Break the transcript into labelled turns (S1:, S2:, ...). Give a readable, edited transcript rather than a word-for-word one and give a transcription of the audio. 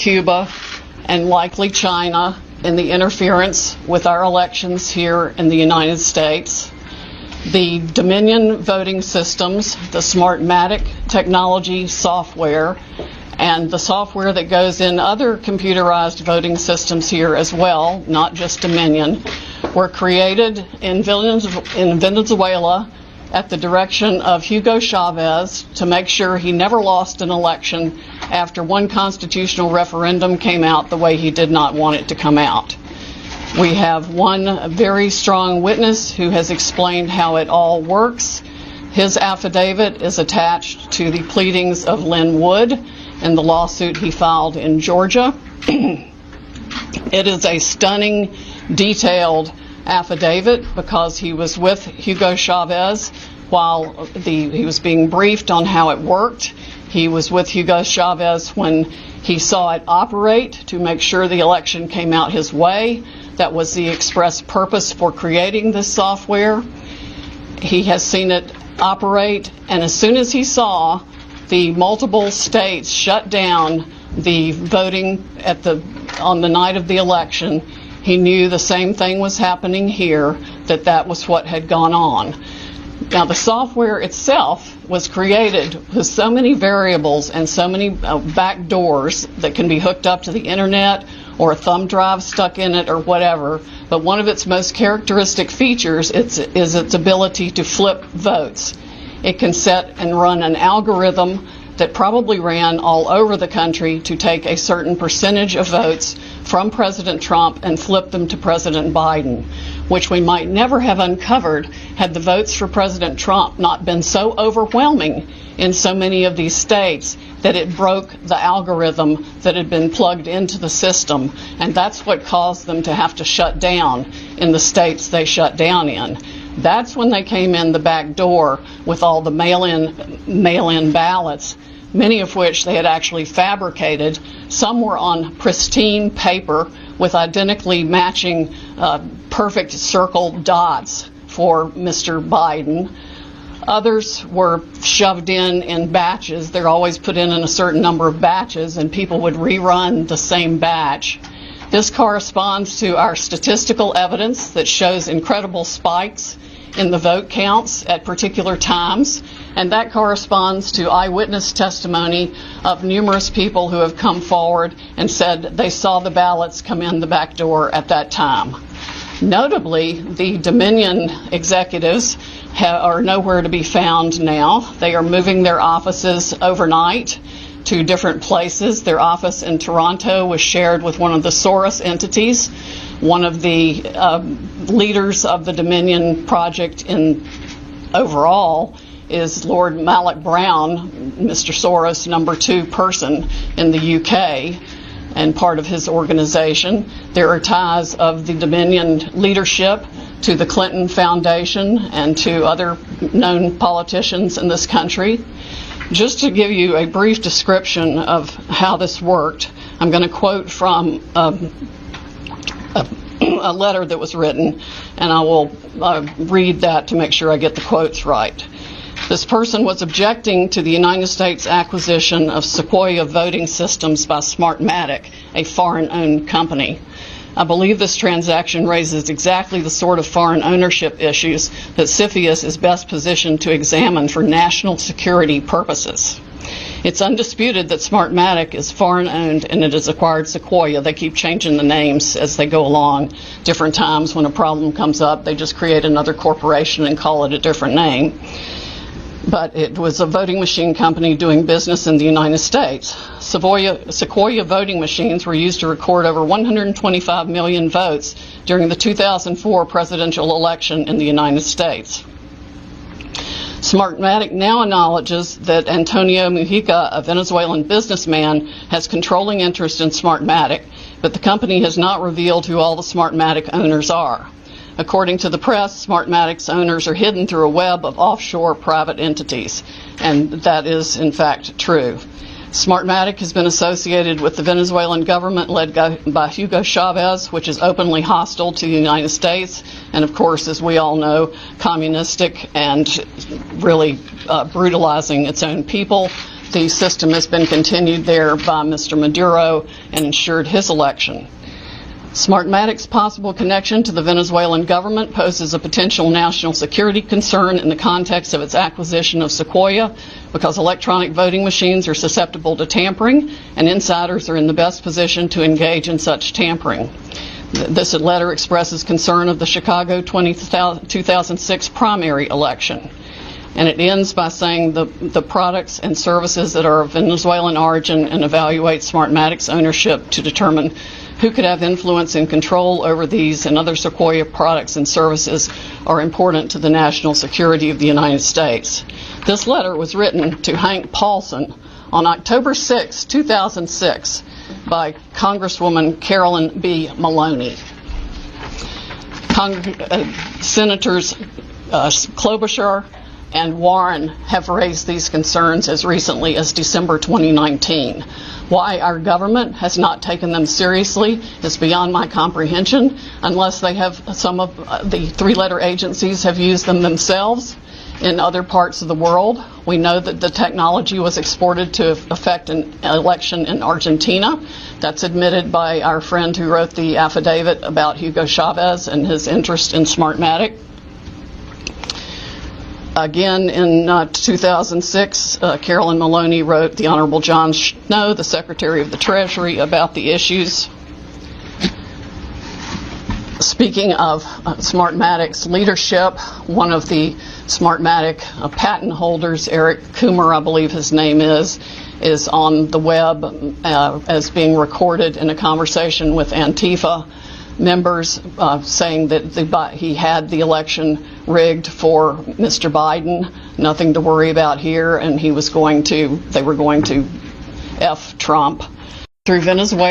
S1: Cuba, and likely China in the interference with our elections here in the United States. The Dominion voting systems, the Smartmatic technology software, and the software that goes in other computerized voting systems here as well, not just Dominion, were created in Venezuela at the direction of Hugo Chavez to make sure he never lost an election after one constitutional referendum came out the way he did not want it to come out. We have one very strong witness who has explained how it all works. His affidavit is attached to the pleadings of Lynn Wood in the lawsuit he filed in Georgia. It is a stunning, detailed affidavit because he was with Hugo Chavez while he was being briefed on how it worked. He was with Hugo Chavez when he saw it operate to make sure the election came out his way. That was the express purpose for creating this software. He has seen it operate, and as soon as he saw the multiple states shut down the voting on the night of the election, he knew the same thing was happening here, that was what had gone on. Now, the software itself was created with so many variables and so many back doors that can be hooked up to the internet or a thumb drive stuck in it or whatever. But one of its most characteristic features is its ability to flip votes. It can set and run an algorithm that probably ran all over the country to take a certain percentage of votes from President Trump and flip them to President Biden, which we might never have uncovered had the votes for President Trump not been so overwhelming in so many of these states that it broke the algorithm that had been plugged into the system. And that's what caused them to have to shut down in the states they shut down in. That's when they came in the back door with all the mail-in ballots, many of which they had actually fabricated. Some were on pristine paper with identically matching perfect circle dots for Mr. Biden. Others were shoved in batches. They're always put in a certain number of batches, and people would rerun the same batch. This corresponds to our statistical evidence that shows incredible spikes in the vote counts at particular times, and that corresponds to eyewitness testimony of numerous people who have come forward and said they saw the ballots come in the back door at that time. Notably, the Dominion executives are nowhere to be found now. They are moving their offices overnight to different places. Their office in Toronto was shared with one of the Soros entities. One of the leaders of the Dominion project overall is Lord Malloch Brown, Mr. Soros' number 2 person in the UK, and part of his organization. There are ties of the Dominion leadership to the Clinton Foundation and to other known politicians in this country. Just to give you a brief description of how this worked, I'm going to quote from a letter that was written, and I will read that to make sure I get the quotes right. This person was objecting to the United States acquisition of Sequoia voting systems by Smartmatic, a foreign-owned company. I believe this transaction raises exactly the sort of foreign ownership issues that CFIUS is best positioned to examine for national security purposes. It's undisputed that Smartmatic is foreign-owned and it has acquired Sequoia. They keep changing the names as they go along. Different times when a problem comes up, they just create another corporation and call it a different name. But it was a voting machine company doing business in the United States. Sequoia voting machines were used to record over 125 million votes during the 2004 presidential election in the United States. Smartmatic now acknowledges that Antonio Mujica, a Venezuelan businessman, has controlling interest in Smartmatic, but the company has not revealed who all the Smartmatic owners are. According to the press, Smartmatic's owners are hidden through a web of offshore private entities, and that is, in fact, true. Smartmatic has been associated with the Venezuelan government led by Hugo Chavez, which is openly hostile to the United States, and of course, as we all know, communistic and really brutalizing its own people. the system has been continued there by Mr. Maduro and ensured his election. Smartmatic's possible connection to the Venezuelan government poses a potential national security concern in the context of its acquisition of Sequoia, because electronic voting machines are susceptible to tampering, and insiders are in the best position to engage in such tampering. This letter expresses concern of the Chicago 2006 primary election. And it ends by saying the products and services that are of Venezuelan origin, and evaluate Smartmatic's ownership to determine who could have influence and control over these and other Sequoia products and services are important to the national security of the United States. This letter was written to Hank Paulson on October 6, 2006 by Congresswoman Carolyn B. Maloney. Senators Klobuchar and Warren have raised these concerns as recently as December 2019. Why our government has not taken them seriously is beyond my comprehension, unless they have, some of the three-letter agencies have used them themselves in other parts of the world. We know that the technology was exported to affect an election in Argentina. That's admitted by our friend who wrote the affidavit about Hugo Chavez and his interest in Smartmatic. Again, in 2006, Carolyn Maloney wrote the Honorable John Snow, the Secretary of the Treasury, about the issues. Speaking of Smartmatic's leadership, one of the Smartmatic patent holders, Eric Coomer, I believe his name is on the web as being recorded in a conversation with Antifa members, saying that he had the election rigged for Mr. Biden, nothing to worry about here, and they were going to F Trump. Through Venezuela